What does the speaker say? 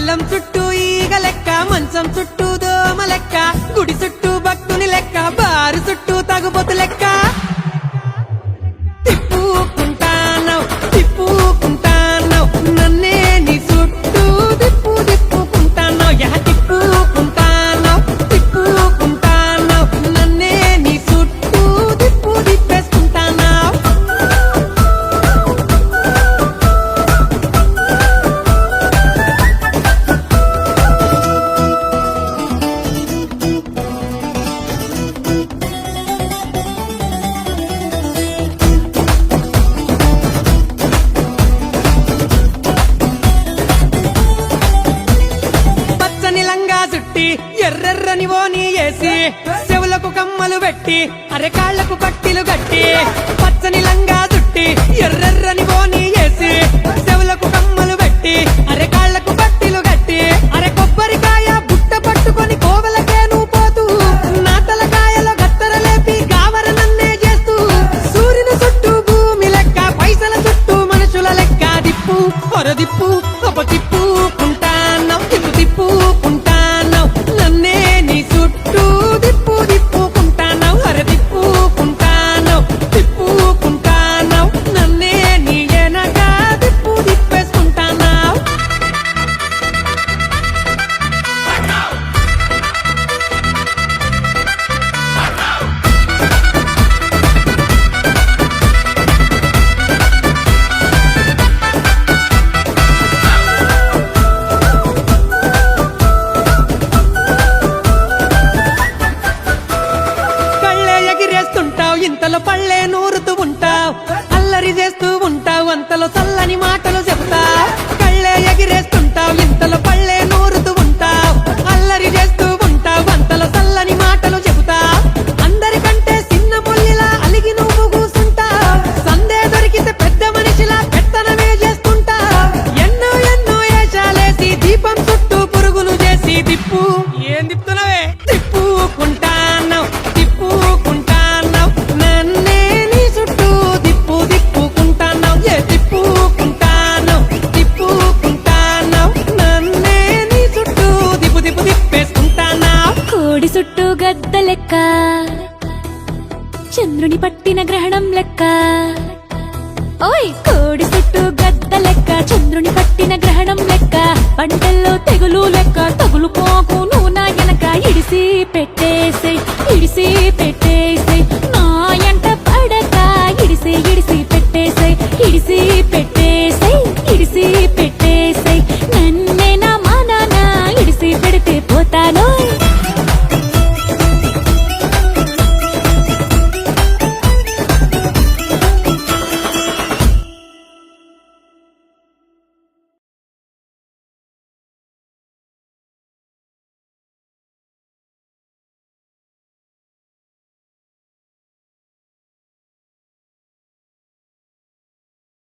బెల్లం చుట్టూ ఈగ లెక్క, మంచం చుట్టూ దోమ లెక్క, గుడి చుట్టూ భక్తుని లెక్క, బారు చుట్టూ తగుబొతు లెక్క. తిప్పుకుంటానవ్ తిప్పుకుంటానవ్ నన్నే నీ చుట్టూ తిప్పుకుంటానవ్. తిప్పుకుంటానవ్ తిప్పుకుంటానవ్ నన్నే నీ చుట్టూ తిప్పేసుకుంటానవ్. చుట్టి ఎర్రెర్రని ఓని వేసి, చెవులకు కమ్మలు పెట్టి, అరెకాళ్లకు పట్టిలు కట్టి. పచ్చని లంగా చుట్టి ఎర్రెర్రని ఓని వేసి, చెవులకు కమ్మలు పెట్టి, అరెకాళ్లకు పట్టిలు కట్టి. అరె కొబ్బరికాయ బుట్ట పట్టుకొని కోవెలకేను పోతూ, నా తలకాయలో గత్తర లేపి గావర నన్నే చేస్తూ, సూర్యుని చుట్టూ భూమి లెక్క, పైసల చుట్టూ మనుషుల లెక్క. దిప్పు పొరదిప్పు ఒక తిప్పుకుంటానవ్ తిప్పుకుంటానవ్ నన్నే నీ చుట్టూ తిప్పుకుంటానవ్. అరే తిప్పుకుంటానవ్ తిప్పుకుంటానవ్ నన్నే నీ వెనక తిప్పేసుకుంటానవ్. ఇంతలో పళ్ళే నూరుతూ ఉంటావు, అల్లరి చేస్తూ ఉంటావు, అంతలో చల్లని మాటలు చెప్తావు. కళ్ళే ఎగిరేస్తుంటావు, ఇంతలో పళ్ళే నూరుతూ ఉంటావు, అల్లరి చేస్తూ ఉంటావు, అంతలో చల్లని మాటలు చెబుతావు. అందరికంటే చిన్న పొల్లిలా అలిగి నువ్వు కూసుంటావు, సందే దొరికితే పెద్ద మనిషిలా పెత్తనమే చేస్తుంటావు. ఎన్నో ఎన్నో ఏషాలేసి దీపం చుట్టూ పురుగులు చేసి తిప్పు ఏం తిప్పుతున్నావే తిప్పుకుంటానవ్ తిప్పుకుంటానవ్ నన్నే నీ చుట్టూ తిప్పుకుంటానవ్. తిప్పుకుంటానవ్ తిప్పుకుంటానవ్ నన్నే నీ చుట్టూ తిప్పేసుకుంటానవ్. కోడి చుట్టూ గద్ద లెక్క, చంద్రుని పట్టిన గ్రహణం లెక్క. ఓయ్ కోడి చుట్టూ గద్ద లెక్క, చంద్రుని పట్టిన గ్రహణం లెక్క. పంటల్లో తెగులు లెక్క, తగులు పోకు నువ్వు నా వెనక ఇడిసి పెట్టి